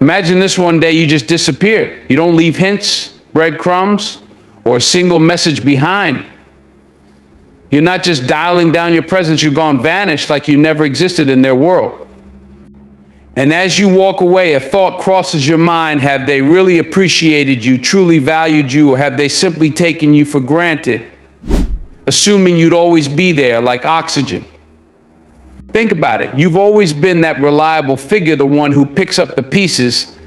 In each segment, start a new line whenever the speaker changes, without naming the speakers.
Imagine this: one day you just disappear. You don't leave hints, breadcrumbs, or a single message behind. You're not just dialing down your presence, you've gone vanished like you never existed in their world. And as you walk away, a thought crosses your mind: have they really appreciated you, truly valued you, or have they simply taken you for granted, assuming you'd always be there like oxygen? Think about it. You've always been that reliable figure, the one who picks up the pieces.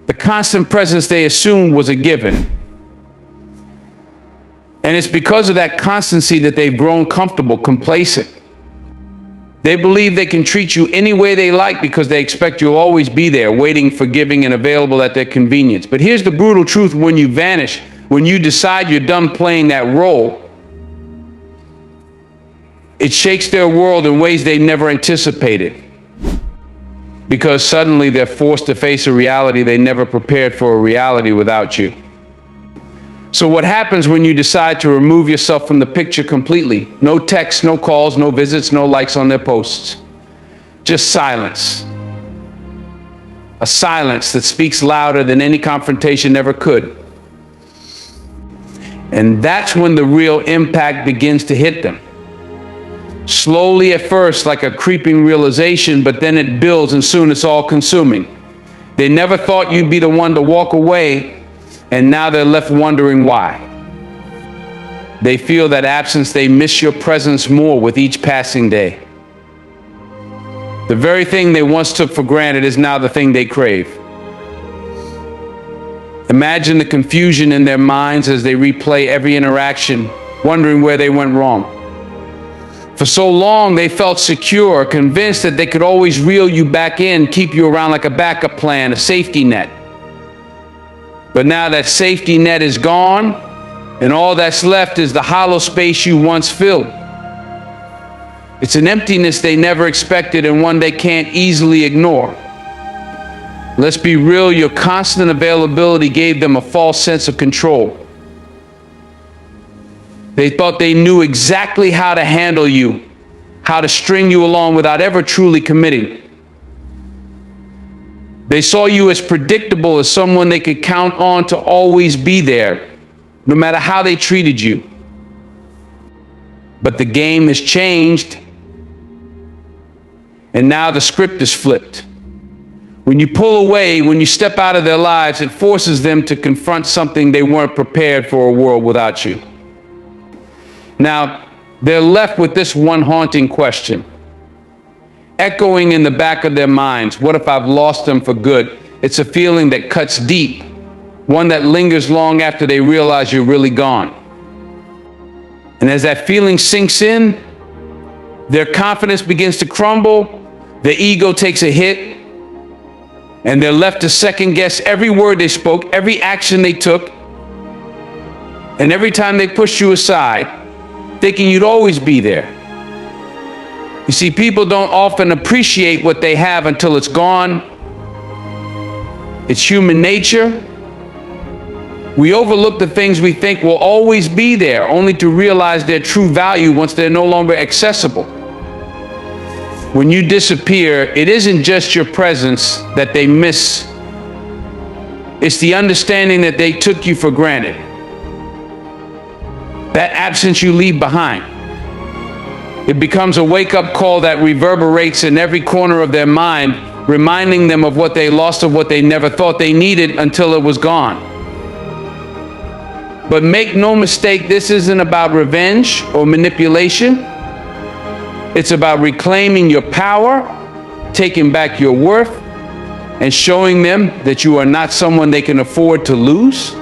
The constant presence they assumed was a given. And it's because of that constancy that they've grown comfortable, complacent. They believe they can treat you any way they like because they expect you'll always be there, waiting, forgiving, and available at their convenience. But here's the brutal truth: when you vanish, when you decide you're done playing that role, it shakes their world in ways they never anticipated. Because suddenly they're forced to face a reality they never prepared for, a reality without you. So what happens when you decide to remove yourself from the picture completely? No texts, no calls, no visits, no likes on their posts. Just silence. A silence that speaks louder than any confrontation ever could. And that's when the real impact begins to hit them. Slowly at first, like a creeping realization, but then it builds and soon it's all consuming. They never thought you'd be the one to walk away, and now they're left wondering why. They feel that absence, they miss your presence more with each passing day. The very thing they once took for granted is now the thing they crave. Imagine the confusion in their minds as they replay every interaction, wondering where they went wrong. For so long, they felt secure, convinced that they could always reel you back in, keep you around like a backup plan, a safety net. But now that safety net is gone, and all that's left is the hollow space you once filled. It's an emptiness they never expected, and one they can't easily ignore. Let's be real, your constant availability gave them a false sense of control. They thought they knew exactly how to handle you, how to string you along without ever truly committing. They saw you as predictable, as someone they could count on to always be there, no matter how they treated you. But the game has changed, and now the script is flipped. When you pull away, when you step out of their lives, it forces them to confront something they weren't prepared for: a world without you. Now, they're left with this one haunting question, echoing in the back of their minds: what if I've lost them for good? It's a feeling that cuts deep, one that lingers long after they realize you're really gone. And as that feeling sinks in, their confidence begins to crumble, their ego takes a hit, and they're left to second guess every word they spoke, every action they took, and every time they pushed you aside, thinking you'd always be there. You see, people don't often appreciate what they have until it's gone. It's human nature. We overlook the things we think will always be there, only to realize their true value once they're no longer accessible. When you disappear, it isn't just your presence that they miss. It's the understanding that they took you for granted. That absence you leave behind. It becomes a wake-up call that reverberates in every corner of their mind, reminding them of what they lost, of what they never thought they needed until it was gone. But make no mistake, this isn't about revenge or manipulation. It's about reclaiming your power, taking back your worth, and showing them that you are not someone they can afford to lose.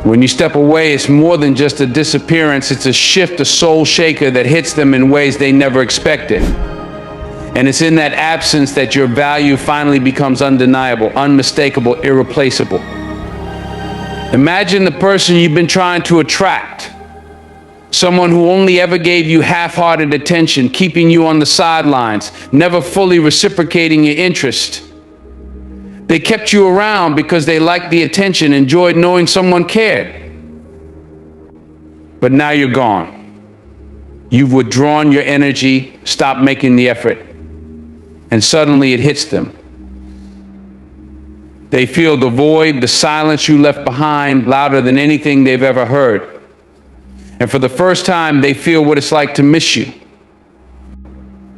When you step away, it's more than just a disappearance. It's a shift, a soul shaker that hits them in ways they never expected. And it's in that absence that your value finally becomes undeniable, unmistakable, irreplaceable. Imagine the person you've been trying to attract. Someone who only ever gave you half-hearted attention, keeping you on the sidelines, never fully reciprocating your interest. They kept you around because they liked the attention, enjoyed knowing someone cared. But now you're gone. You've withdrawn your energy, stopped making the effort, and suddenly it hits them. They feel the void, the silence you left behind, louder than anything they've ever heard. And for the first time, they feel what it's like to miss you.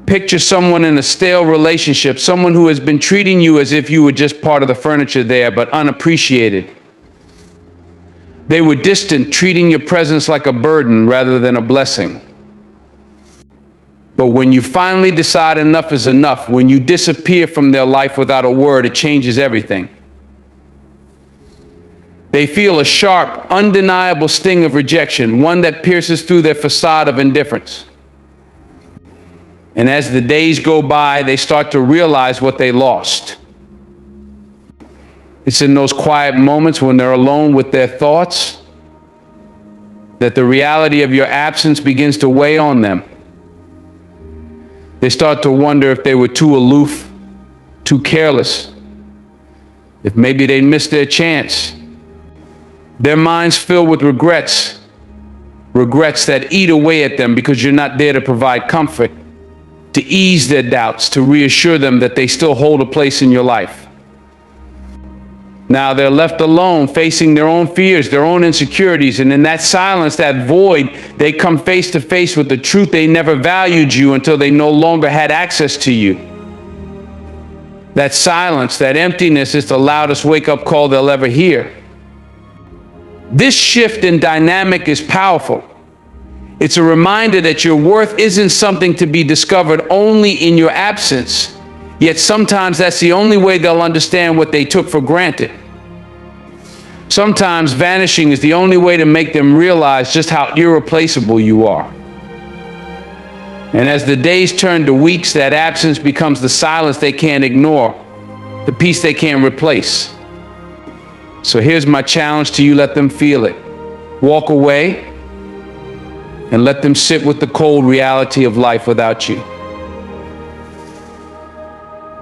Picture someone in a stale relationship, someone who has been treating you as if you were just part of the furniture there, but unappreciated. They were distant, treating your presence like a burden rather than a blessing. But when you finally decide enough is enough, when you disappear from their life without a word, it changes everything. They feel a sharp, undeniable sting of rejection, one that pierces through their facade of indifference. And as the days go by, they start to realize what they lost. It's in those quiet moments when they're alone with their thoughts that the reality of your absence begins to weigh on them. They start to wonder if they were too aloof, too careless, if maybe they missed their chance. Their minds fill with regrets that eat away at them because you're not there to provide comfort, to ease their doubts, to reassure them that they still hold a place in your life. Now they're left alone, facing their own fears, their own insecurities, and in that silence, that void, they come face to face with the truth they never valued you until they no longer had access to you. That silence, that emptiness is the loudest wake-up call they'll ever hear. This shift in dynamic is powerful. It's a reminder that your worth isn't something to be discovered only in your absence, yet sometimes that's the only way they'll understand what they took for granted. Sometimes vanishing is the only way to make them realize just how irreplaceable you are. And as the days turn to weeks, that absence becomes the silence they can't ignore, the peace they can't replace. So here's my challenge to you: let them feel it. Walk away and let them sit with the cold reality of life without you.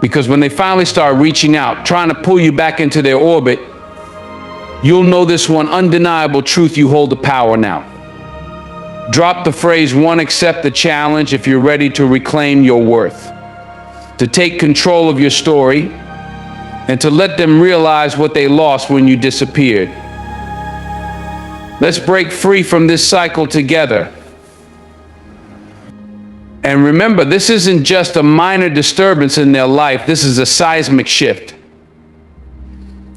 Because when they finally start reaching out, trying to pull you back into their orbit, you'll know this one undeniable truth: you hold the power now. Drop the phrase, "one, accept the challenge," if you're ready to reclaim your worth, to take control of your story, and to let them realize what they lost when you disappeared. Let's break free from this cycle together. And remember, this isn't just a minor disturbance in their life, this is a seismic shift.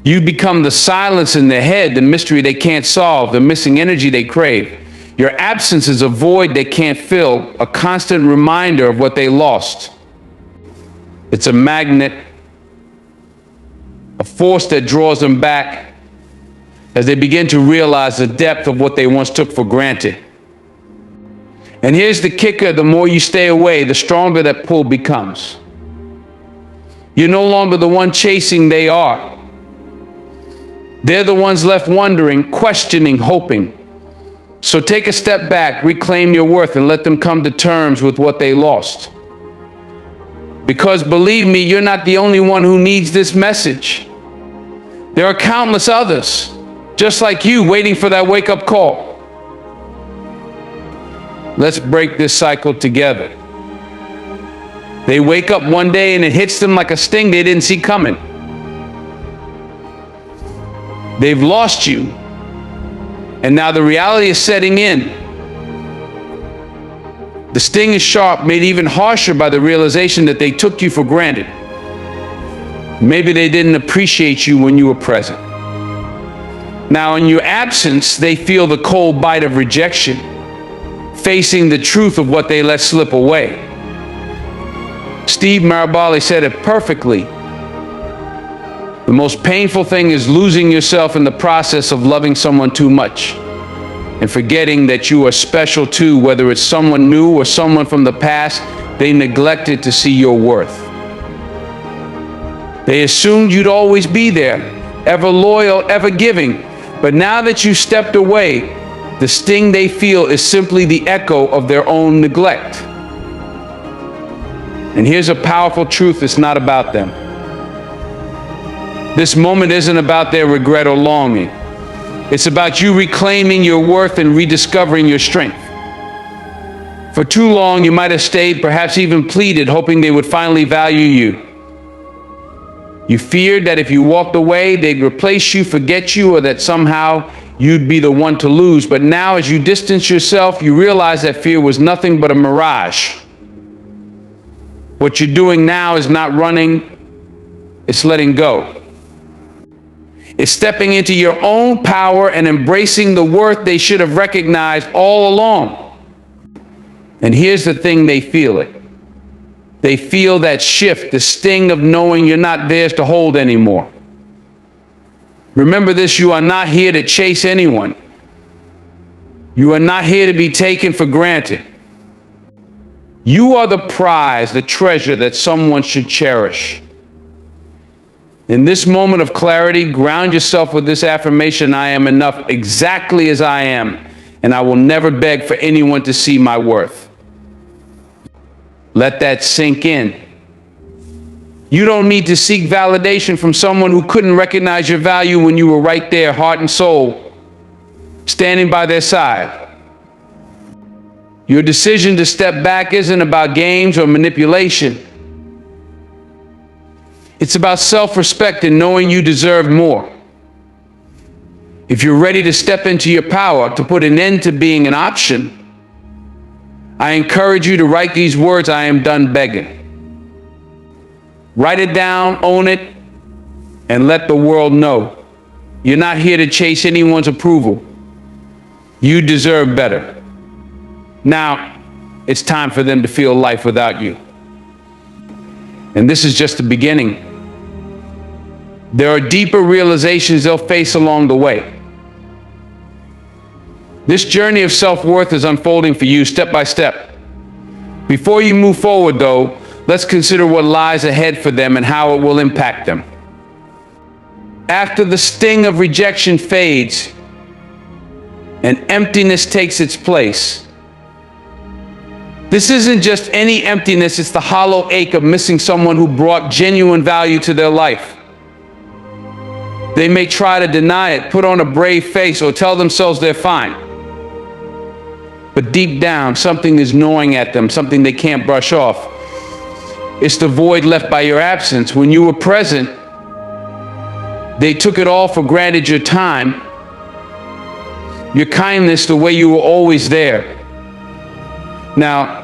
You become the silence in their head, the mystery they can't solve, the missing energy they crave. Your absence is a void they can't fill, a constant reminder of what they lost. It's a magnet, a force that draws them back as they begin to realize the depth of what they once took for granted. And here's the kicker: the more you stay away, the stronger that pull becomes. You're no longer the one chasing, they are. They're the ones left wondering, questioning, hoping. So take a step back, reclaim your worth, and let them come to terms with what they lost. Because believe me, you're not the only one who needs this message. There are countless others, just like you, waiting for that wake-up call. Let's break this cycle together. They wake up one day and it hits them like a sting they didn't see coming. They've lost you, and now the reality is setting in. The sting is sharp, made even harsher by the realization that they took you for granted. Maybe they didn't appreciate you when you were present. Now, in your absence, they feel the cold bite of rejection, facing the truth of what they let slip away. Steve Maraboli said it perfectly. The most painful thing is losing yourself in the process of loving someone too much and forgetting that you are special too, whether it's someone new or someone from the past. They neglected to see your worth. They assumed you'd always be there, ever loyal, ever giving. But now that you stepped away, the sting they feel is simply the echo of their own neglect. And here's a powerful truth: it's not about them. This moment isn't about their regret or longing. It's about you reclaiming your worth and rediscovering your strength. For too long, you might have stayed, perhaps even pleaded, hoping they would finally value you. You feared that if you walked away, they'd replace you, forget you, or that somehow you'd be the one to lose. But now, as you distance yourself, you realize that fear was nothing but a mirage. What you're doing now is not running, it's letting go. It's stepping into your own power and embracing the worth they should have recognized all along. And here's the thing, they feel it. They feel that shift, the sting of knowing you're not theirs to hold anymore. Remember this, you are not here to chase anyone. You are not here to be taken for granted. You are the prize, the treasure that someone should cherish. In this moment of clarity, ground yourself with this affirmation: I am enough exactly as I am, and I will never beg for anyone to see my worth. Let that sink in. You don't need to seek validation from someone who couldn't recognize your value when you were right there, heart and soul, standing by their side. Your decision to step back isn't about games or manipulation. It's about self-respect and knowing you deserve more. If you're ready to step into your power, to put an end to being an option, I encourage you to write these words: I am done begging. Write it down, own it, and let the world know. You're not here to chase anyone's approval. You deserve better. Now, it's time for them to feel life without you. And this is just the beginning. There are deeper realizations they'll face along the way. This journey of self-worth is unfolding for you step by step. Before you move forward, though, let's consider what lies ahead for them and how it will impact them. After the sting of rejection fades and emptiness takes its place, this isn't just any emptiness, it's the hollow ache of missing someone who brought genuine value to their life. They may try to deny it, put on a brave face, or tell themselves they're fine. But deep down, something is gnawing at them, something they can't brush off. It's the void left by your absence. When you were present, they took it all for granted: your time, your kindness, the way you were always there. Now,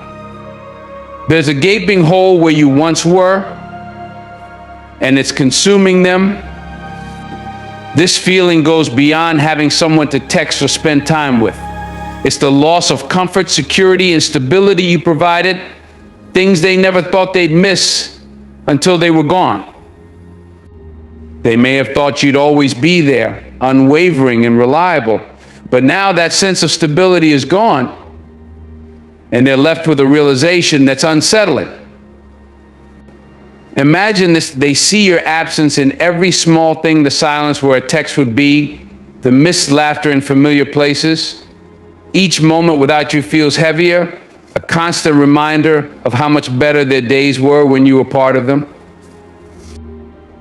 there's a gaping hole where you once were, and it's consuming them. This feeling goes beyond having someone to text or spend time with. It's the loss of comfort, security, and stability you provided, things they never thought they'd miss until they were gone. They may have thought you'd always be there, unwavering and reliable, but now that sense of stability is gone, and they're left with a realization that's unsettling. Imagine this: they see your absence in every small thing, the silence where a text would be, the missed laughter in familiar places. Each moment without you feels heavier, a constant reminder of how much better their days were when you were part of them.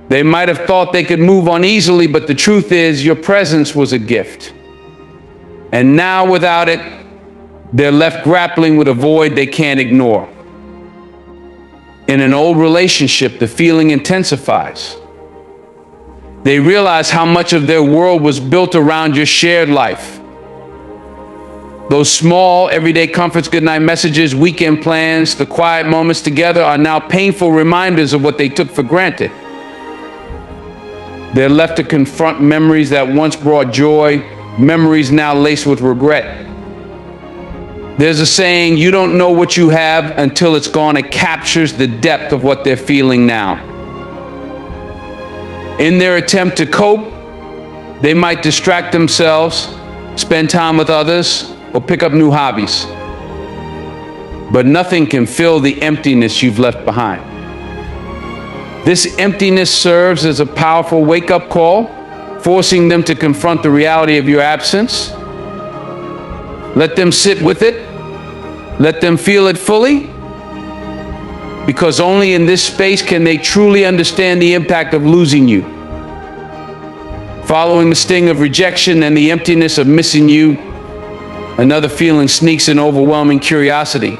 They might have thought they could move on easily, but the truth is your presence was a gift. And now without it, they're left grappling with a void they can't ignore. In an old relationship, the feeling intensifies. They realize how much of their world was built around your shared life. Those small, everyday comforts, goodnight messages, weekend plans, the quiet moments together are now painful reminders of what they took for granted. They're left to confront memories that once brought joy, memories now laced with regret. There's a saying: you don't know what you have until it's gone. It captures the depth of what they're feeling now. In their attempt to cope, they might distract themselves, spend time with others, or pick up new hobbies. But nothing can fill the emptiness you've left behind. This emptiness serves as a powerful wake-up call, forcing them to confront the reality of your absence. Let them sit with it. Let them feel it fully, because only in this space can they truly understand the impact of losing you. Following the sting of rejection and the emptiness of missing you, another feeling sneaks in: overwhelming curiosity.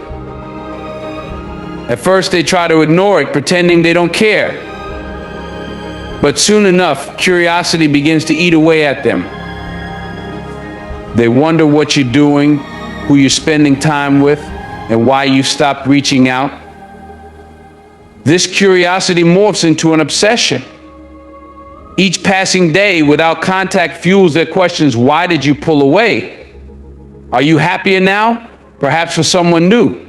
At first, they try to ignore it, pretending they don't care. But soon enough, curiosity begins to eat away at them. They wonder what you're doing, who you're spending time with, and why you stopped reaching out. This curiosity morphs into an obsession. Each passing day without contact fuels their questions. Why did you pull away? Are you happier now? Perhaps for someone new.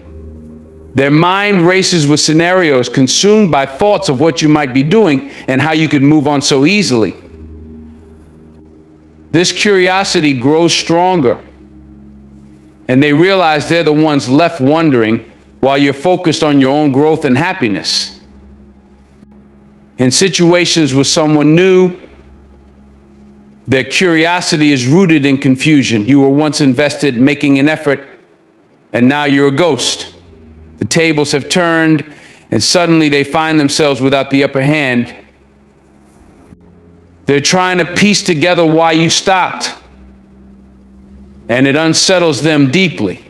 Their mind races with scenarios, consumed by thoughts of what you might be doing and how you could move on so easily. This curiosity grows stronger, and they realize they're the ones left wondering while you're focused on your own growth and happiness. In situations with someone new, their curiosity is rooted in confusion. You were once invested, making an effort, and now you're a ghost. The tables have turned, and suddenly they find themselves without the upper hand. They're trying to piece together why you stopped, and it unsettles them deeply.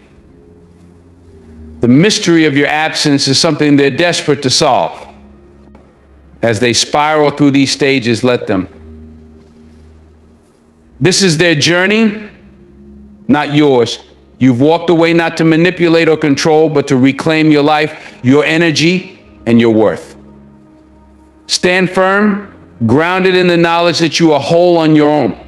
The mystery of your absence is something they're desperate to solve. As they spiral through these stages, let them. This is their journey, not yours. You've walked away not to manipulate or control, but to reclaim your life, your energy, and your worth. Stand firm, grounded in the knowledge that you are whole on your own.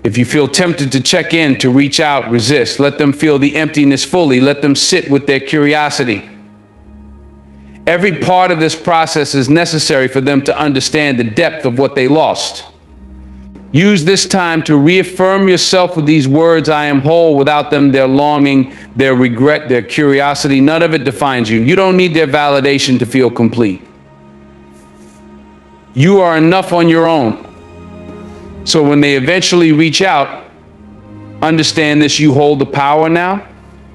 If you feel tempted to check in, to reach out, resist. Let them feel the emptiness fully. Let them sit with their curiosity. Every part of this process is necessary for them to understand the depth of what they lost. Use this time to reaffirm yourself with these words: I am whole. Without them, their longing, their regret, their curiosity, none of it defines you. You don't need their validation to feel complete. You are enough on your own. So when they eventually reach out, understand this: you hold the power now.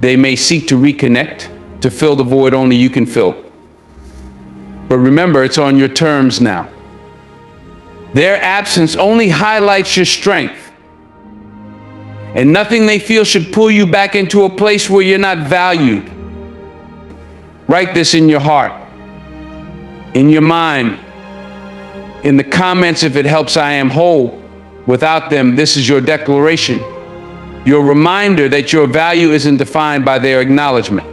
They may seek to reconnect, to fill the void only you can fill. But remember, it's on your terms now. Their absence only highlights your strength. And nothing they feel should pull you back into a place where you're not valued. Write this in your heart, in your mind, in the comments if it helps. I am whole. Without them, this is your declaration. Your reminder that your value isn't defined by their acknowledgement.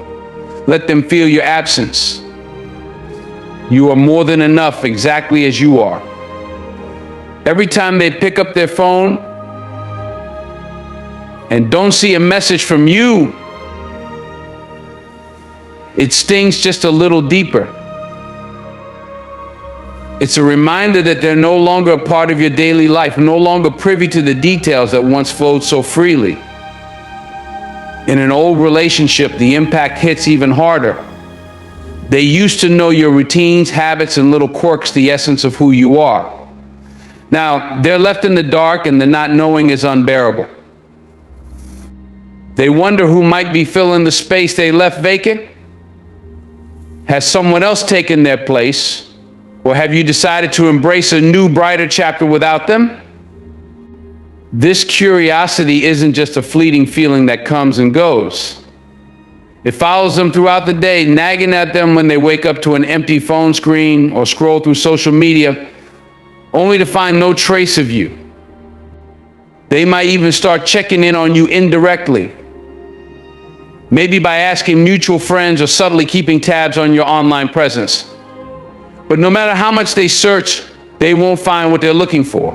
Let them feel your absence. You are more than enough exactly as you are. Every time they pick up their phone and don't see a message from you, it stings just a little deeper. It's a reminder that they're no longer a part of your daily life, no longer privy to the details that once flowed so freely. In an old relationship, the impact hits even harder. They used to know your routines, habits, and little quirks, the essence of who you are. Now, they're left in the dark, and the not knowing is unbearable. They wonder who might be filling the space they left vacant. Has someone else taken their place? Or have you decided to embrace a new, brighter chapter without them? This curiosity isn't just a fleeting feeling that comes and goes. It follows them throughout the day, nagging at them when they wake up to an empty phone screen or scroll through social media, only to find no trace of you. They might even start checking in on you indirectly, maybe by asking mutual friends or subtly keeping tabs on your online presence. But no matter how much they search, they won't find what they're looking for.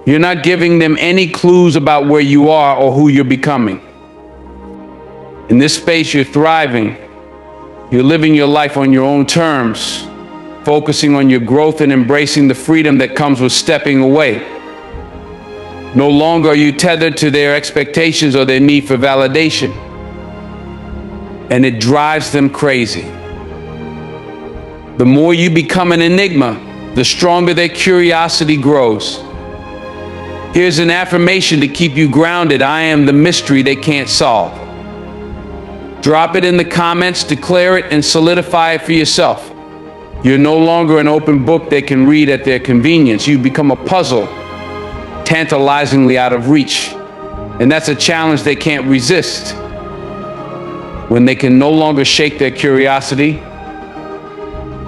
You're not giving them any clues about where you are or who you're becoming. In this space, you're thriving. You're living your life on your own terms, focusing on your growth and embracing the freedom that comes with stepping away. No longer are you tethered to their expectations or their need for validation. And it drives them crazy. The more you become an enigma, the stronger their curiosity grows. Here's an affirmation to keep you grounded: I am the mystery they can't solve. Drop it in the comments, declare it, and solidify it for yourself. You're no longer an open book they can read at their convenience. You become a puzzle, tantalizingly out of reach. And that's a challenge they can't resist. When they can no longer shake their curiosity,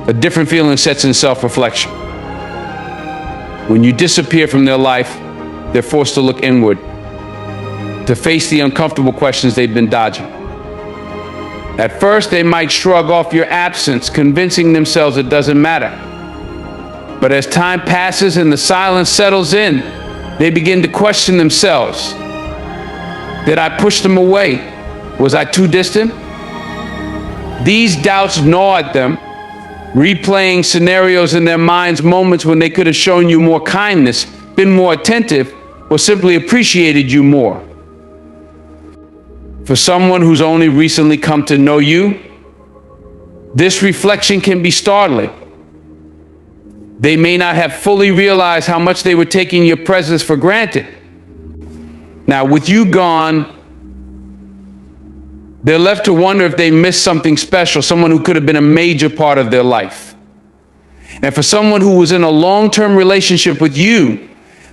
A different feeling sets in self-reflection. When you disappear from their life, they're forced to look inward, to face the uncomfortable questions they've been dodging. At first, they might shrug off your absence, convincing themselves it doesn't matter. But as time passes and the silence settles in, they begin to question themselves. Did I push them away? Was I too distant? These doubts gnaw at them, replaying scenarios in their minds, moments when they could have shown you more kindness, been more attentive, or simply appreciated you more. For someone who's only recently come to know you, this reflection can be startling. They may not have fully realized how much they were taking your presence for granted. Now, with you gone, they're left to wonder if they missed something special, someone who could have been a major part of their life. And for someone who was in a long-term relationship with you,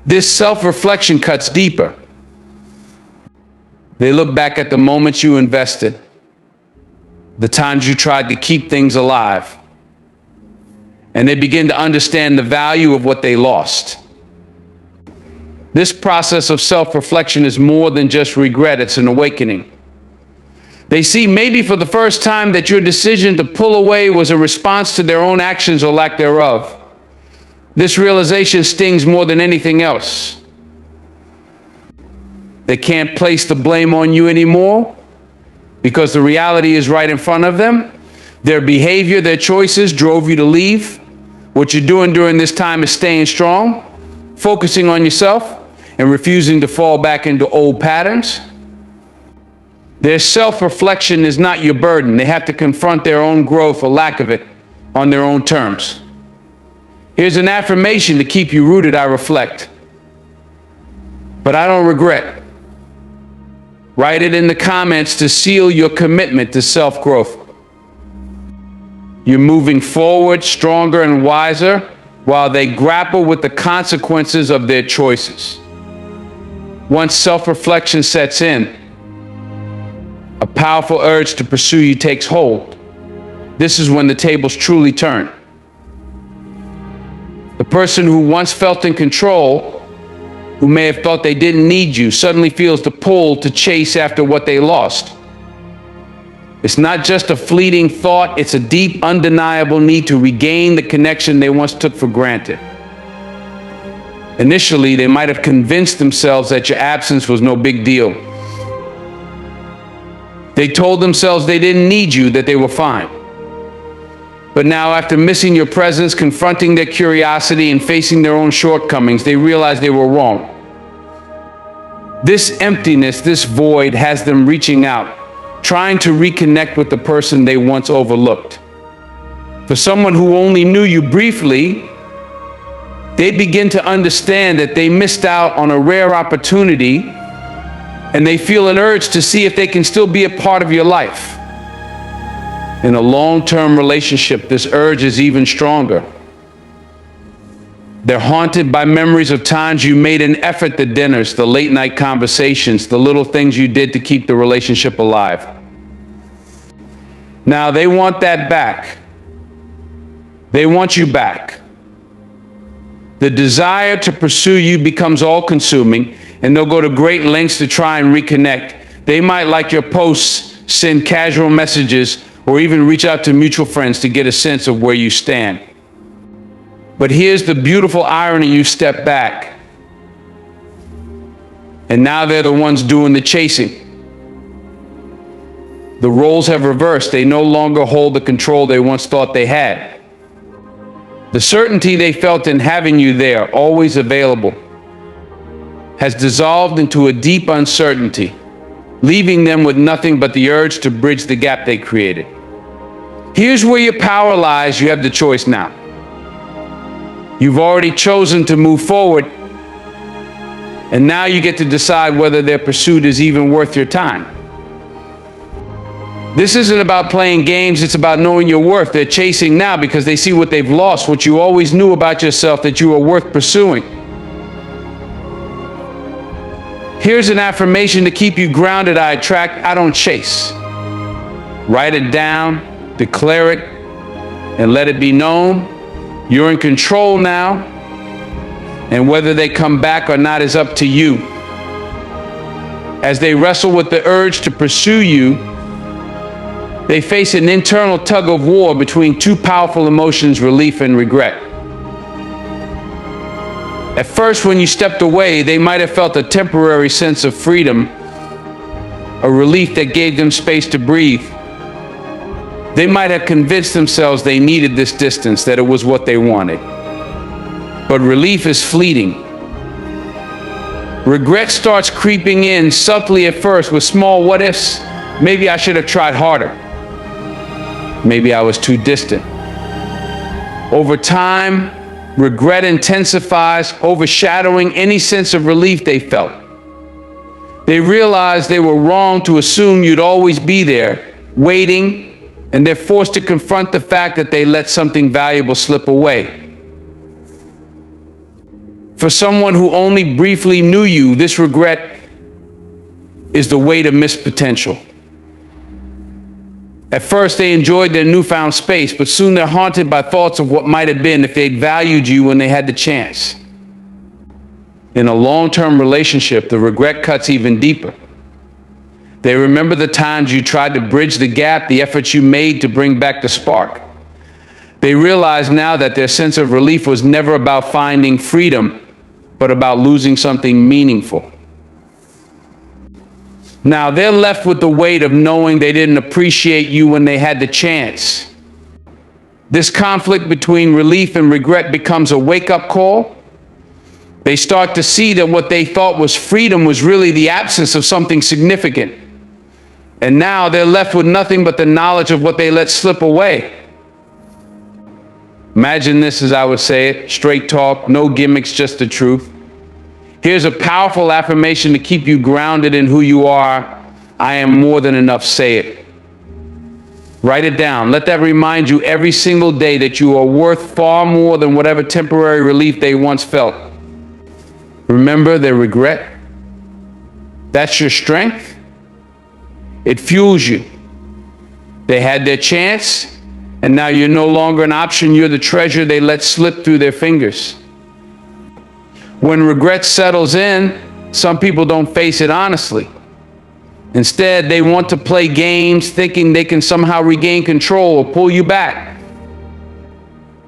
this self-reflection cuts deeper. They look back at the moments you invested, the times you tried to keep things alive, and they begin to understand the value of what they lost. This process of self-reflection is more than just regret, it's an awakening. They see maybe for the first time that your decision to pull away was a response to their own actions or lack thereof. This realization stings more than anything else. They can't place the blame on you anymore because the reality is right in front of them. Their behavior, their choices drove you to leave. What you're doing during this time is staying strong, focusing on yourself, and refusing to fall back into old patterns. Their self-reflection is not your burden. They have to confront their own growth or lack of it on their own terms. Here's an affirmation to keep you rooted. I reflect, but I don't regret. Write it in the comments to seal your commitment to self-growth. You're moving forward stronger and wiser while they grapple with the consequences of their choices. Once self-reflection sets in, a powerful urge to pursue you takes hold. This is when the tables truly turn. The person who once felt in control, who may have thought they didn't need you, suddenly feels the pull to chase after what they lost. It's not just a fleeting thought, it's a deep, undeniable need to regain the connection they once took for granted. Initially, they might have convinced themselves that your absence was no big deal. They told themselves they didn't need you, that they were fine. But now, after missing your presence, confronting their curiosity, and facing their own shortcomings, they realize they were wrong. This emptiness, this void, has them reaching out, trying to reconnect with the person they once overlooked. For someone who only knew you briefly, they begin to understand that they missed out on a rare opportunity, and they feel an urge to see if they can still be a part of your life. In a long-term relationship, this urge is even stronger. They're haunted by memories of times you made an effort, the dinners, the late-night conversations, the little things you did to keep the relationship alive. Now, they want that back. They want you back. The desire to pursue you becomes all-consuming, and they'll go to great lengths to try and reconnect. They might like your posts, send casual messages, or even reach out to mutual friends to get a sense of where you stand. But here's the beautiful irony: you step back, and now they're the ones doing the chasing. The roles have reversed. They no longer hold the control they once thought they had. The certainty they felt in having you there, always available, has dissolved into a deep uncertainty, leaving them with nothing but the urge to bridge the gap they created. Here's where your power lies. You have the choice now. You've already chosen to move forward, and now you get to decide whether their pursuit is even worth your time. This isn't about playing games, it's about knowing your worth. They're chasing now because they see what they've lost, what you always knew about yourself, that you are worth pursuing. Here's an affirmation to keep you grounded. I attract, I don't chase. Write it down, declare it, and let it be known you're in control now, and whether they come back or not is up to you. As they wrestle with the urge to pursue you, they face an internal tug of war between two powerful emotions, relief and regret. At first, when you stepped away, they might have felt a temporary sense of freedom, a relief that gave them space to breathe. They might have convinced themselves they needed this distance, that it was what they wanted. But relief is fleeting. Regret starts creeping in subtly at first with small what ifs. Maybe I should have tried harder. Maybe I was too distant. Over time, regret intensifies, overshadowing any sense of relief they felt. They realize they were wrong to assume you'd always be there, waiting, and they're forced to confront the fact that they let something valuable slip away. For someone who only briefly knew you, this regret is the weight of missed potential. At first, they enjoyed their newfound space, but soon they're haunted by thoughts of what might have been if they'd valued you when they had the chance. In a long-term relationship, the regret cuts even deeper. They remember the times you tried to bridge the gap, the efforts you made to bring back the spark. They realize now that their sense of relief was never about finding freedom, but about losing something meaningful. Now they're left with the weight of knowing they didn't appreciate you when they had the chance. This conflict between relief and regret becomes a wake-up call. They start to see that what they thought was freedom was really the absence of something significant. And now they're left with nothing but the knowledge of what they let slip away. Imagine this as I would say it, straight talk, no gimmicks, just the truth. Here's a powerful affirmation to keep you grounded in who you are. I am more than enough. Say it. Write it down. Let that remind you every single day that you are worth far more than whatever temporary relief they once felt. Remember their regret? That's your strength. It fuels you. They had their chance, and now you're no longer an option. You're the treasure they let slip through their fingers. When regret settles in, some people don't face it honestly. Instead, they want to play games thinking they can somehow regain control or pull you back.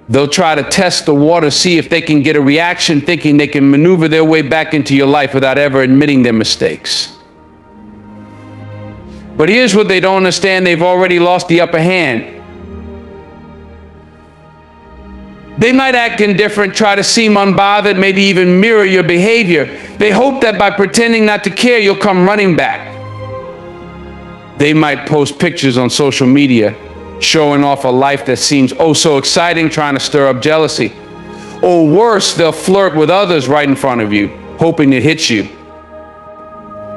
They'll try to test the water, see if they can get a reaction, thinking they can maneuver their way back into your life without ever admitting their mistakes. But here's what they don't understand: they've already lost the upper hand. They might act indifferent, try to seem unbothered, maybe even mirror your behavior. They hope that by pretending not to care, you'll come running back. They might post pictures on social media, showing off a life that seems oh so exciting, trying to stir up jealousy. Or worse, they'll flirt with others right in front of you, hoping it hits you.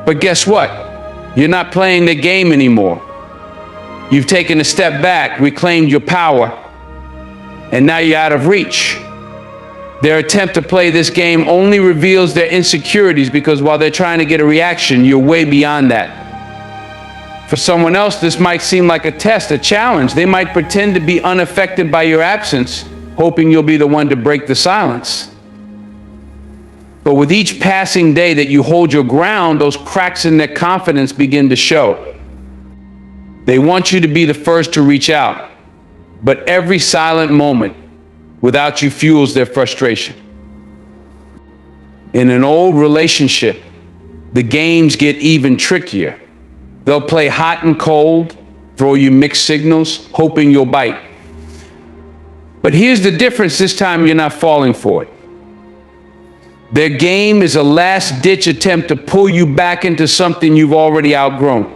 But guess what? You're not playing the game anymore. You've taken a step back, reclaimed your power, and now you're out of reach. Their attempt to play this game only reveals their insecurities, because while they're trying to get a reaction, you're way beyond that. For someone else, this might seem like a test, a challenge. They might pretend to be unaffected by your absence, hoping you'll be the one to break the silence. But with each passing day that you hold your ground, those cracks in their confidence begin to show. They want you to be the first to reach out, but every silent moment without you fuels their frustration. In an old relationship, the games get even trickier. They'll play hot and cold, throw you mixed signals, hoping you'll bite. But here's the difference: this time you're not falling for it. Their game is a last-ditch attempt to pull you back into something you've already outgrown.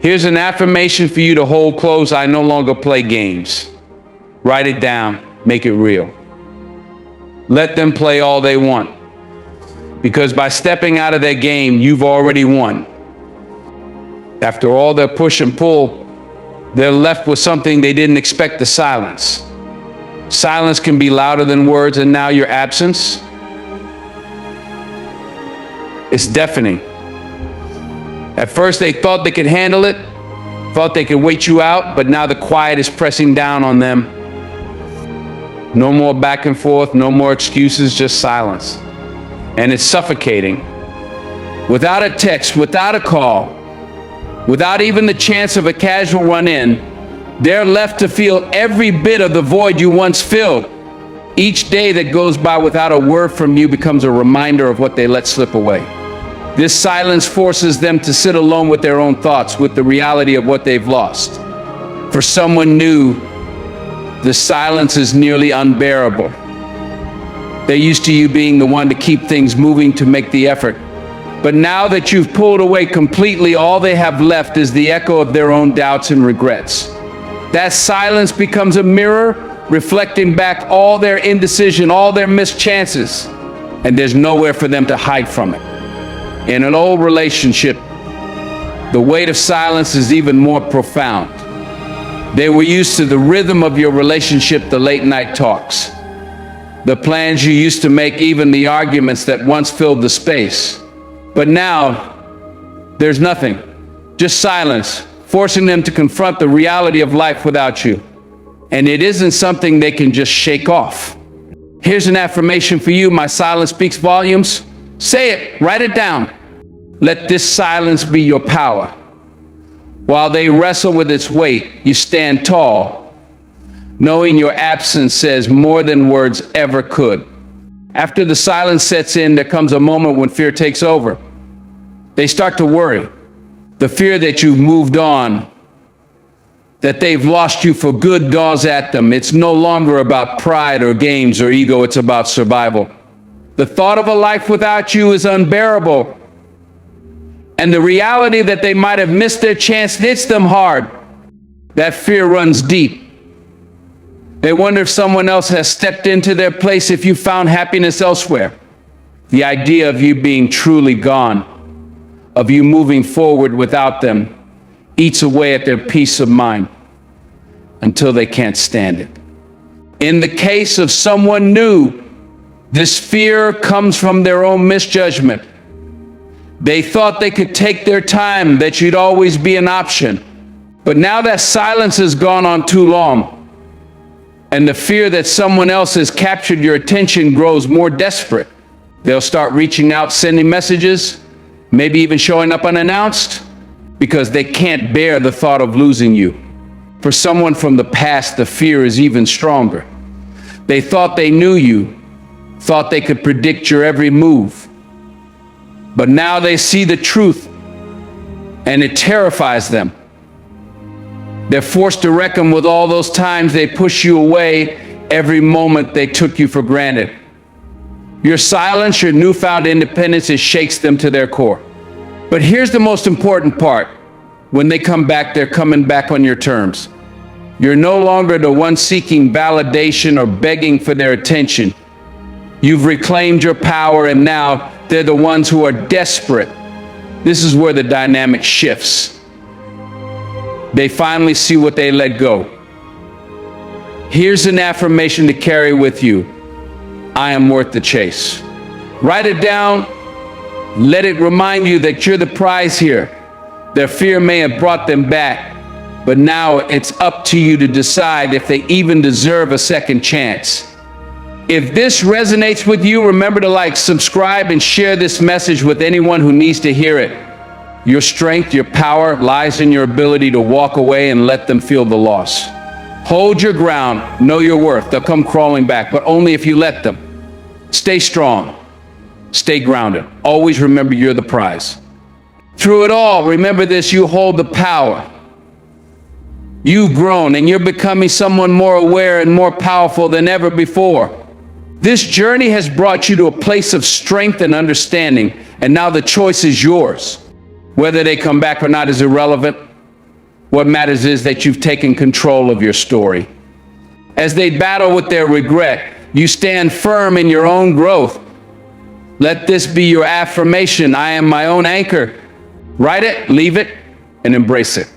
Here's an affirmation for you to hold close: I no longer play games. Write it down, make it real. Let them play all they want, because by stepping out of their game, you've already won. After all their push and pull, they're left with something they didn't expect: to silence. Silence can be louder than words, and now your absence, it's deafening. At first they thought they could handle it, Thought they could wait you out, but now the quiet is pressing down on them. No more back and forth, no more excuses, just silence. And it's suffocating. Without a text, without a call, without even the chance of a casual run-in, they're left to feel every bit of the void you once filled. Each day that goes by without a word from you becomes a reminder of what they let slip away. This silence forces them to sit alone with their own thoughts, with the reality of what they've lost. For someone new, the silence is nearly unbearable. They're used to you being the one to keep things moving, to make the effort. But now that you've pulled away completely, all they have left is the echo of their own doubts and regrets. That silence becomes a mirror, reflecting back all their indecision, all their missed chances, and there's nowhere for them to hide from it. In an old relationship, the weight of silence is even more profound. They were used to the rhythm of your relationship, the late night talks, the plans you used to make, even the arguments that once filled the space. But now, there's nothing, just silence, forcing them to confront the reality of life without you. And it isn't something they can just shake off. Here's an affirmation for you. My silence speaks volumes. Say it, write it down. Let this silence be your power. While they wrestle with its weight, you stand tall, knowing your absence says more than words ever could. After the silence sets in, there comes a moment when fear takes over. They start to worry. The fear that you've moved on, that they've lost you for good, gnaws at them. It's no longer about pride or games or ego, it's about survival. The thought of a life without you is unbearable. And the reality that they might have missed their chance hits them hard. That fear runs deep. They wonder if someone else has stepped into their place, if you found happiness elsewhere. The idea of you being truly gone, of you moving forward without them, eats away at their peace of mind until they can't stand it. In the case of someone new, this fear comes from their own misjudgment. They thought they could take their time, that you'd always be an option. But now that silence has gone on too long, and the fear that someone else has captured your attention grows more desperate. They'll start reaching out, sending messages, maybe even showing up unannounced, because they can't bear the thought of losing you. For someone from the past, the fear is even stronger. They thought they knew you, thought they could predict your every move. But now they see the truth, and it terrifies them. They're forced to reckon with all those times they push you away, every moment they took you for granted. Your silence, your newfound independence, it shakes them to their core. But here's the most important part. When they come back, they're coming back on your terms. You're no longer the one seeking validation or begging for their attention. You've reclaimed your power, and now they're the ones who are desperate. This is where the dynamic shifts. They finally see what they let go. Here's an affirmation to carry with you. I am worth the chase. Write it down. Let it remind you that you're the prize here. Their fear may have brought them back, but now it's up to you to decide if they even deserve a second chance. If this resonates with you, remember to like, subscribe, and share this message with anyone who needs to hear it. Your strength, your power lies in your ability to walk away and let them feel the loss. Hold your ground, know your worth. They'll come crawling back, but only if you let them. Stay strong, stay grounded. Always remember you're the prize. Through it all, remember this, you hold the power. You've grown and you're becoming someone more aware and more powerful than ever before. This journey has brought you to a place of strength and understanding, and now the choice is yours. Whether they come back or not is irrelevant. What matters is that you've taken control of your story. As they battle with their regret, you stand firm in your own growth. Let this be your affirmation. I am my own anchor. Write it, leave it, and embrace it.